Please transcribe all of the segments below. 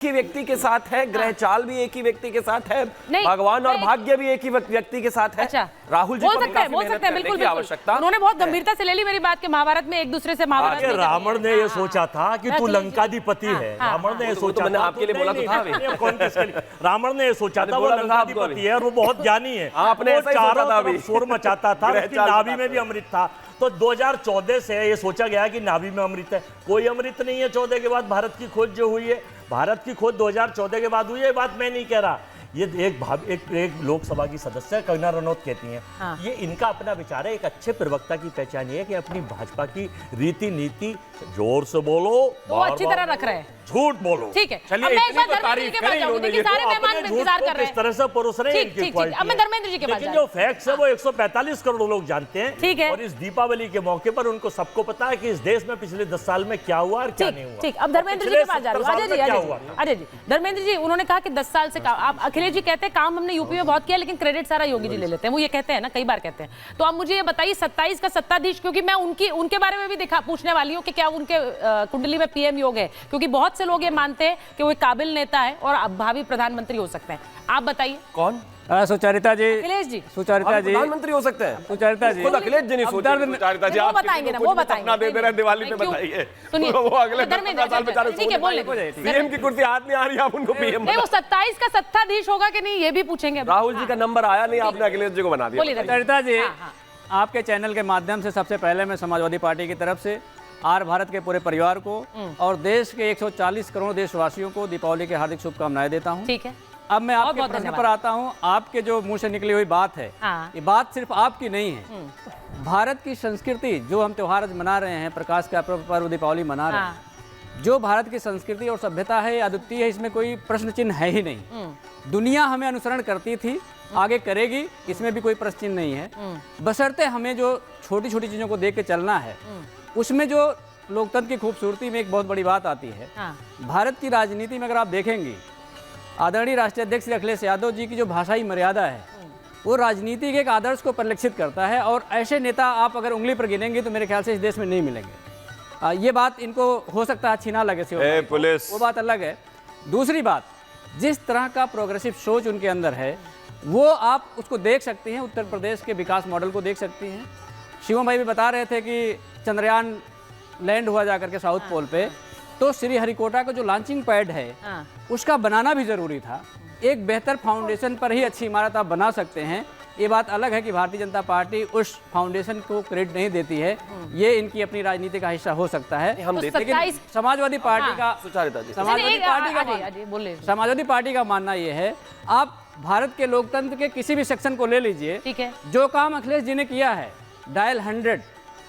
ही व्यक्ति के साथ है, ग्रह चाल भी एक ही व्यक्ति के साथ है, भगवान और भाग्य भी एक ही व्यक्ति के साथ है। अच्छा, राहुल जी बोल सकते हैं बिल्कुल आवश्यकता। उन्होंने बहुत गंभीरता से ले ली मेरी बात के महाभारत में एक दूसरे से महाभारत। रावण ने ये सोचा था कि तू लंकाधिपति है। रावण ने ये सोचा था, आपके लिए बोला तो था। कौन किसके लिए? रावण ने ये सोचा था, वो लंकाधिपति है और वो बहुत ज्ञानी है। आपने चारों तरफ शोर मचाता था, उसकी नाभि में भी अमृत था। तो 2014 से ये सोचा गया कि नाभि में अमृत है। कोई अमृत नहीं है। 14 के बाद भारत की खोज जो हुई है, भारत की खोज 2014 के बाद हुई है। बात मैं नहीं कह रहा, ये एक लोकसभा की सदस्य कंगना रनौत कहती हैं। हाँ। ये इनका अपना विचार है। एक अच्छे प्रवक्ता की पहचान ये है कि अपनी भाजपा की रीति नीति जोर से बोलो, वो अच्छी तरह रख रहे हैं, झूठ बोलो। ठीक है, चलिए तारीफ देखिए सारे मेहमान इंतजार कर रहे हैं। इस तरह से परोस रहे हैं। अब मैं धर्मेंद्र जी के पास, लेकिन जो फैक्ट्स है वो 145 करोड़ लोग जानते हैं। ठीक है, और इस दीपावली के मौके पर उनको सबको पता है कि इस देश में पिछले 10 साल में क्या हुआ और क्या नहीं हुआ। ठीक, अब धर्मेंद्र जी के पास जा रहा हूं। अजय जी, धर्मेंद्र जी, उन्होंने कहा कि 10 साल से आप अखिलेश जी कहते हैं काम हमने यूपी में बहुत किया, लेकिन क्रेडिट सारा योगी जी ले लेते हैं। वो ये कहते हैं ना, कई बार कहते हैं। तो आप मुझे ये बताइए 27 का सत्ताधीश, क्योंकि मैं उनके बारे में भी पूछने वाली हूँ कि क्या उनके कुंडली में पीएम योग है, क्योंकि बहुत से लोग ये मानते हैं कि वो एक काबिल नेता है और भावी प्रधानमंत्री हो सकते हैं। आप बताइए कौन? सुचरिता जी, अखिलेश जी, सुचरिता जी प्रधानमंत्री हो सकते हैं। सुचरिता जी, खुद अखिलेश जी नहीं सोच सुचरिता जी, आप बताएंगे ना, वो बताएंगे। दे दे रहे दिवाली पे बताइए। सुनिए, वो अगले 10 साल बेचारे ठीक है, बोले सीएम की कुर्सी हाथ नहीं आ रही, आप उनको पीएम। नहीं, वो 27 का सत्ताधीश होगा कि नहीं ये भी पूछेंगे। राहुल जी का नंबर आया नहीं, आपने अखिलेश जी को बना दिया। सुचरिता जी, आपके चैनल के माध्यम से सबसे पहले मैं समाजवादी पार्टी की तरफ से आर भारत के पूरे परिवार को और देश के 140 करोड़ देशवासियों को दीपावली की हार्दिक शुभकामनाएं देता हूं। ठीक है, अब मैं आपके प्रश्न पर आता हूं। आपके जो मुंह से निकली हुई बात है, ये बात सिर्फ आपकी नहीं है। भारत की संस्कृति जो हम त्योहार मना रहे हैं, प्रकाश का पर्व दीपावली मना रहे हैं, जो भारत की संस्कृति और सभ्यता है, अद्वितीय है, इसमें कोई प्रश्न चिन्ह है ही नहीं। दुनिया हमें अनुसरण करती थी, आगे करेगी, इसमें भी कोई प्रश्न चिन्ह नहीं है। बशर्ते हमें जो छोटी छोटी चीजों को देख के चलना है, उसमें जो लोकतंत्र की खूबसूरती में एक बहुत बड़ी बात आती है। भारत की राजनीति में अगर आप देखेंगे, आदरणीय राष्ट्रीय अध्यक्ष श्री अखिलेश यादव जी की जो भाषाई मर्यादा है, वो राजनीति के एक आदर्श को परिलक्षित करता है। और ऐसे नेता आप अगर उंगली पर गिनेंगे तो मेरे ख्याल से इस देश में नहीं मिलेंगे। ये बात इनको हो सकता है अच्छी ना लगे, पुलिस, वो बात अलग है। दूसरी बात, जिस तरह का प्रोग्रेसिव सोच उनके अंदर है, वो आप उसको देख सकते हैं। उत्तर प्रदेश के विकास मॉडल को देख सकते हैं। शिवम भाई भी बता रहे थे कि चंद्रयान लैंड हुआ जाकर के साउथ पोल पे, तो श्रीहरिकोटा का जो लॉन्चिंग पैड है उसका बनाना भी जरूरी था। एक बेहतर फाउंडेशन पर ही अच्छी इमारत आप बना सकते हैं। ये बात अलग है कि भारतीय जनता पार्टी उस फाउंडेशन को क्रेडिट नहीं देती है, ये इनकी अपनी राजनीति का हिस्सा हो सकता है। हम लेकिन समाजवादी पार्टी का समाजवादी पार्टी का मानना ये है, आप भारत के लोकतंत्र के किसी भी सेक्शन को ले लीजिए, ठीक है, जो काम अखिलेश जी ने किया है, डायल 100,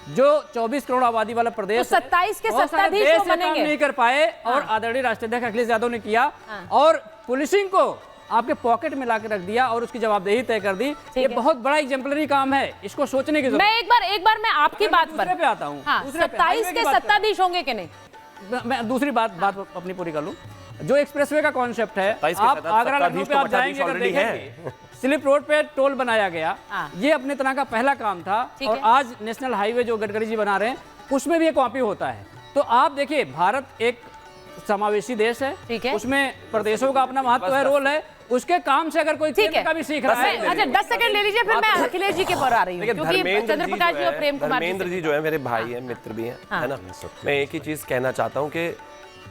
जो 24 करोड़ आबादी वाला प्रदेश, तो 27 के सत्ताधीश तो बनेंगे, नहीं कर पाए, और आदरणीय राष्ट्रीय अध्यक्ष अखिलेश यादव ने किया, और पुलिसिंग को आपके पॉकेट में लाकर रख दिया और उसकी जवाबदेही तय कर दी। ये बहुत बड़ा एग्जाम्पलरी काम है, इसको सोचने की जरूरत। मैं एक बार मैं आपकी बात पर आता हूँ। 27 के सत्ताधीश होंगे कि नहीं? मैं दूसरी बात अपनी पूरी कर लूं। जो एक्सप्रेसवे का कॉन्सेप्ट है, आप आगरा लखनऊ पे आप जाएंगे अगर देखेंगे, स्लिप रोड पे टोल बनाया गया, ये अपने तरह का पहला काम था। और आज नेशनल हाईवे जो गडकरी जी बना रहे हैं, उसमें भी ये कॉपी होता है। तो आप देखिए, भारत एक समावेशी देश है, उसमें प्रदेशों का अपना महत्व है, रोल है। उसके काम से अगर कोई का भी सीख रहा है। अच्छा, 10 सेकंड ले लीजिए, फिर मैं अखिलेश जी के पर आ रही हूँ, क्योंकि चंद्रप्रकाश जी और प्रेम कुमार धर्मेंद्र जी जो है मेरे भाई हैं, मित्र भी हैं, है ना। मैं एक ही चीज कहना चाहता हूँ कि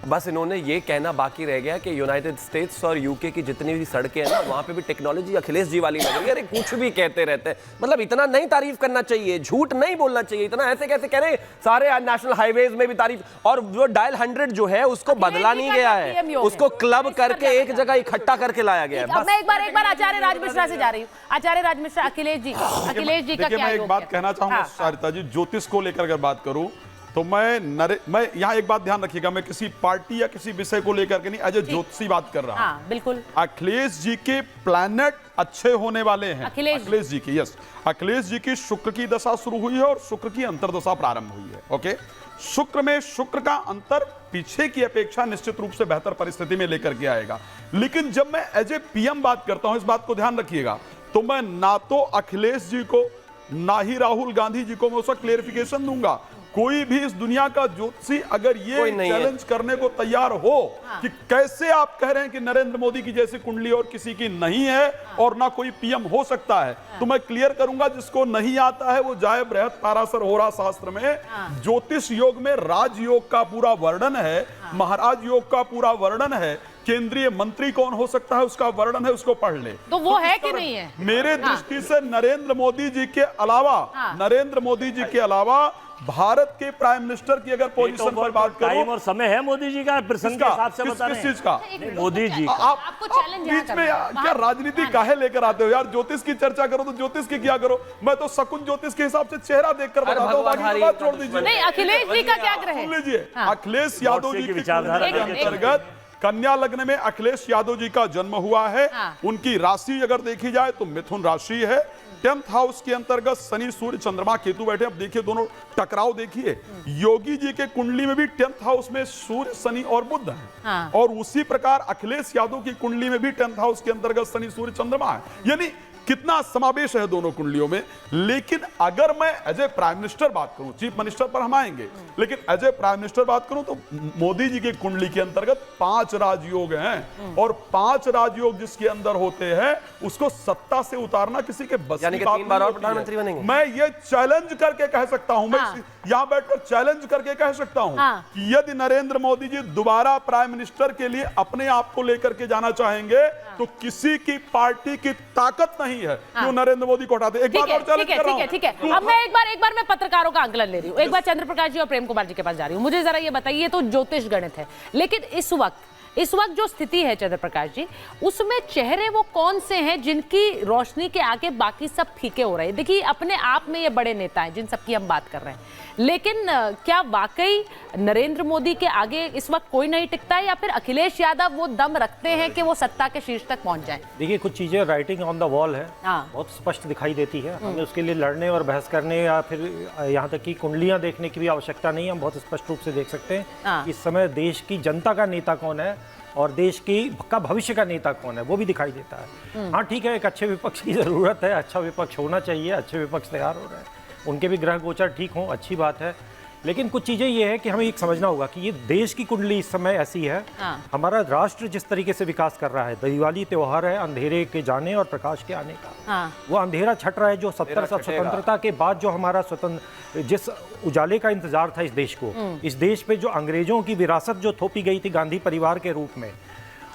बस इन्होंने ये कहना बाकी रह गया कि यूनाइटेड स्टेट्स और यूके की जितनी भी सड़कें हैं ना, वहाँ पे भी टेक्नोलॉजी अखिलेश जी वाली लग रही है। अरे कुछ भी कहते रहते हैं, मतलब इतना नहीं तारीफ करना चाहिए, झूठ नहीं बोलना चाहिए, इतना ऐसे कैसे कह रहे हैं। सारे नेशनल हाईवेज में भी तारीफ, और जो डायल 100 जो है उसको बदला नहीं गया है, उसको क्लब करके एक जगह इकट्ठा करके लाया गया है। मैं एक बार आचार्य राज मिश्रा से जा रही हूँ। आचार्य राज मिश्रा, अखिलेश जी का क्या? मैं एक बात कहना चाहूंगा सरिता जी, ज्योतिष को लेकर अगर बात करूं तो मैं यहाँ एक बात ध्यान रखिएगा, मैं किसी पार्टी या किसी विषय को लेकर के नहीं, एज ए ज्योतिषी बात कर रहा हूँ। बिल्कुल, अखिलेश जी के प्लैनेट अच्छे होने वाले हैं। अखिलेश जी की, यस, अखिलेश जी की शुक्र की दशा शुरू हुई है और शुक्र की अंतर्दशा प्रारंभ हुई है। ओके, शुक्र में शुक्र का अंतर पीछे की अपेक्षा निश्चित रूप से बेहतर परिस्थिति में लेकर के आएगा। लेकिन जब मैं एज ए पीएम बात करता हूं, इस बात को ध्यान रखिएगा, तो मैं ना तो अखिलेश जी को ना ही राहुल गांधी जी को मैं उसका क्लेरिफिकेशन दूंगा। कोई भी इस दुनिया का ज्योतिषी अगर ये कोई नहीं है। चैलेंज करने को तैयार हो कि कैसे आप कह रहे हैं कि नरेंद्र मोदी की जैसी कुंडली और किसी की नहीं है और ना कोई पीएम हो सकता है, तो मैं क्लियर करूंगा, जिसको नहीं आता है वो जाए बृहत पाराशर होरा शास्त्र में ज्योतिष योग में राजयोग का पूरा वर्णन है, महाराज योग का पूरा वर्णन है, केंद्रीय मंत्री कौन हो सकता है उसका वर्णन है, उसको पढ़ ले। तो वो है कि नहीं है? मेरे दृष्टि से नरेंद्र मोदी जी के अलावा भारत के प्राइम मिनिस्टर की अगर पोजीशन पर बात करो, टाइम और समय है मोदी जी का, प्रसंग के हिसाब से बता रहे हैं। किस चीज का? मोदी जी का। आपको चैलेंज यहाँ बीच में करना है। क्या राजनीति काहे लेकर आते हो यार? ज्योतिष की चर्चा करो तो ज्योतिष की क्या करो? मैं तो शकुन ज्योतिष के हिसाब से चेहरा देखकर बताता हूँ, बाकी की बात छोड़ दीजिए। नहीं, अखिलेश जी का क्या ग्रह है? सुन लीजिए, अखिलेश यादव जी की विचारधारा कुंडली के अंतर्गत कन्या लग्न में अखिलेश यादव जी का जन्म हुआ है। उनकी राशि अगर देखी जाए तो मिथुन राशि है। 10th हाउस के अंतर्गत शनि सूर्य चंद्रमा केतु बैठे। अब देखिए दोनों टकराव देखिए, योगी जी के कुंडली में भी 10th हाउस में सूर्य शनि और बुध है, और उसी प्रकार अखिलेश यादव की कुंडली में भी 10th हाउस के अंतर्गत शनि सूर्य चंद्रमा है। यानी कितना समावेश है दोनों कुंडलियों में। लेकिन अगर मैं एज ए प्राइम मिनिस्टर बात करूं, चीफ मिनिस्टर पर हम आएंगे, लेकिन एज ए प्राइम मिनिस्टर बात करूं तो मोदी जी की कुंडली के अंतर्गत 5 राजयोग हैं, और 5 राजयोग जिसके अंदर होते हैं उसको सत्ता से उतारना किसी के बस यानी की कि बात 3 बार और नहीं होती है। प्रधानमंत्री बनेंगे। मैं ये चैलेंज करके कह सकता हूं, मैं यहां बैठकर चैलेंज करके कह सकता हूं कि यदि नरेंद्र मोदी जी दोबारा प्राइम मिनिस्टर के लिए अपने आप को लेकर के जाना चाहेंगे तो किसी की पार्टी की ताकत नहीं है जो नरेंद्र मोदी को हटाते। एक बात और चैलेंज कर रहा हूं। ठीक है। अब मैं एक बार मैं पत्रकारों का आकलन ले रही हूँ। एक बार चंद्र प्रकाश जी और प्रेम कुमार जी के पास जा रही हूँ। मुझे जरा ये बताइए, तो ज्योतिष गणित है, लेकिन इस वक्त जो स्थिति है चंद्र प्रकाश जी, उसमें चेहरे वो कौन से हैं जिनकी रोशनी के आगे बाकी सब फीके हो रहे हैं? देखिए, अपने आप में ये बड़े नेता हैं जिन सबकी हम बात कर रहे हैं, लेकिन क्या वाकई नरेंद्र मोदी के आगे इस वक्त कोई नहीं टिकता है, या फिर अखिलेश यादव वो दम रखते हैं कि वो सत्ता के शीर्ष तक पहुंच जाएं? देखिए, कुछ चीज़ें राइटिंग ऑन द वॉल है, बहुत स्पष्ट दिखाई देती है। हमें उसके लिए लड़ने और बहस करने या फिर यहाँ तक कि कुंडलियाँ देखने की भी आवश्यकता नहीं है। हम बहुत स्पष्ट रूप से देख सकते हैं इस समय देश की जनता का नेता कौन है और देश का भविष्य का नेता कौन है, वो भी दिखाई देता है। हाँ ठीक है, एक अच्छे विपक्ष की ज़रूरत है, अच्छा विपक्ष होना चाहिए, अच्छे विपक्ष तैयार हो रहे हैं, उनके भी ग्रह गोचर ठीक हों, अच्छी बात है। लेकिन कुछ चीज़ें ये है कि हमें एक समझना होगा कि ये देश की कुंडली इस समय ऐसी है, हमारा राष्ट्र जिस तरीके से विकास कर रहा है, दिवाली त्योहार है अंधेरे के जाने और प्रकाश के आने का, वो अंधेरा छट रहा है जो 70 स्वतंत्रता के बाद जो हमारा जिस उजाले का इंतजार था इस देश को, इस देश पे जो अंग्रेजों की विरासत जो थोपी गई थी गांधी परिवार के रूप में,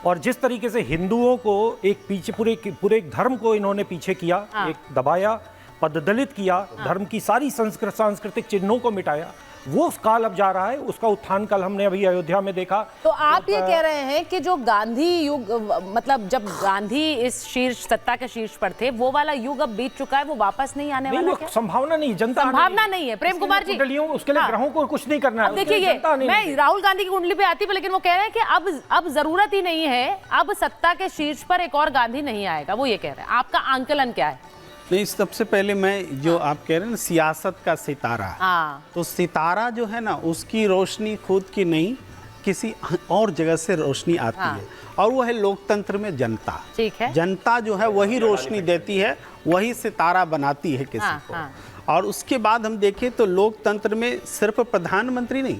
और जिस तरीके से हिंदुओं को एक पीछे पूरे एक धर्म को इन्होंने पीछे किया, एक दबाया, पददलित किया, धर्म की सारी सांस्कृतिक चिन्हों को मिटाया, वो काल अब जा रहा है, उसका उत्थान कल हमने अभी अयोध्या में देखा। तो आप ये कह रहे हैं कि जो गांधी युग, मतलब जब गांधी इस सत्ता के शीर्ष पर थे, वो वाला युग अब बीत चुका है, वो वापस नहीं आने वाला क्या? संभावना नहीं, जनता संभावना नहीं है। प्रेम कुमार जी, उसके लिए ग्रहों को कुछ नहीं करना है। देखिए, ये मैं राहुल गांधी की कुंडली पे आती हूँ, लेकिन वो कह रहे हैं कि अब जरूरत ही नहीं है, अब सत्ता के शीर्ष पर एक और गांधी नहीं आएगा, वो ये कह रहे हैं। आपका आंकलन क्या है? नहीं, सबसे पहले मैं जो आप कह रहे हैं ना सियासत का सितारा, तो सितारा जो है ना उसकी रोशनी खुद की नहीं किसी और जगह से रोशनी आती है, और वो है लोकतंत्र में जनता। ठीक है, जनता जो है वही रोशनी देती है, वही सितारा बनाती है किसी को। और उसके बाद हम देखें तो लोकतंत्र में सिर्फ प्रधानमंत्री नहीं,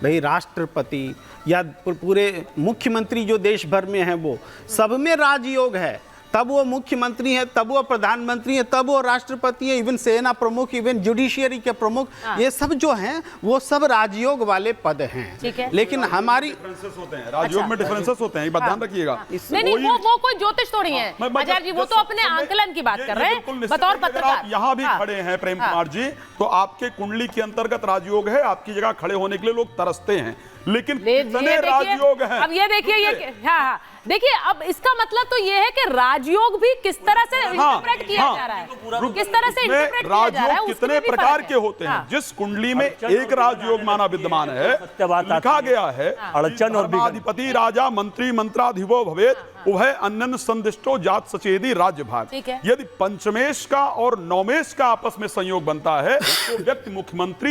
भाई राष्ट्रपति या पूरे मुख्यमंत्री जो देश भर में है वो सब में राजयोग है, तब वो मुख्यमंत्री है, तब वो प्रधानमंत्री है, तब वो राष्ट्रपति है, इवन सेना प्रमुख, इवन जुडिशियरी के प्रमुख, ये सब जो हैं वो सब राजयोग वाले पद हैं। लेकिन हमारी डिफरेंसेस होते हैं, राजयोग में डिफरेंसेस होते हैं, ये बात ध्यान रखिएगा। नहीं, वो कोई ज्योतिष थोड़ी है आचार्य जी, वो तो अपने आंकलन की बात कर रहे हैं बतौर पत्रकार। यहाँ भी खड़े हैं प्रेम कुमार जी, तो आपके कुंडली के अंतर्गत राजयोग है, आपकी जगह खड़े होने के लिए लोग तरसते हैं, लेकिन कितने राजयोग हैं? अब ये देखिए, ये देखिए, अब इसका मतलब तो ये है कि राजयोग भी किस तरह से इंटरप्रेट किया जा रहा है, किस तरह से इंटरप्रेट किया जा रहा है, कितने प्रकार के होते हैं। जिस कुंडली में एक राजयोग माना विद्यमान है, लिखा गया है अड़चन और अधिपति राजा मंत्री मंत्राधिपो भवेत् उभय अन्यन संदिष्टो जात सचेदी राज्य भाग। यदि पंचमेश का और नौमेश का आपस में संयोग बनता है तो व्यक्ति मुख्यमंत्री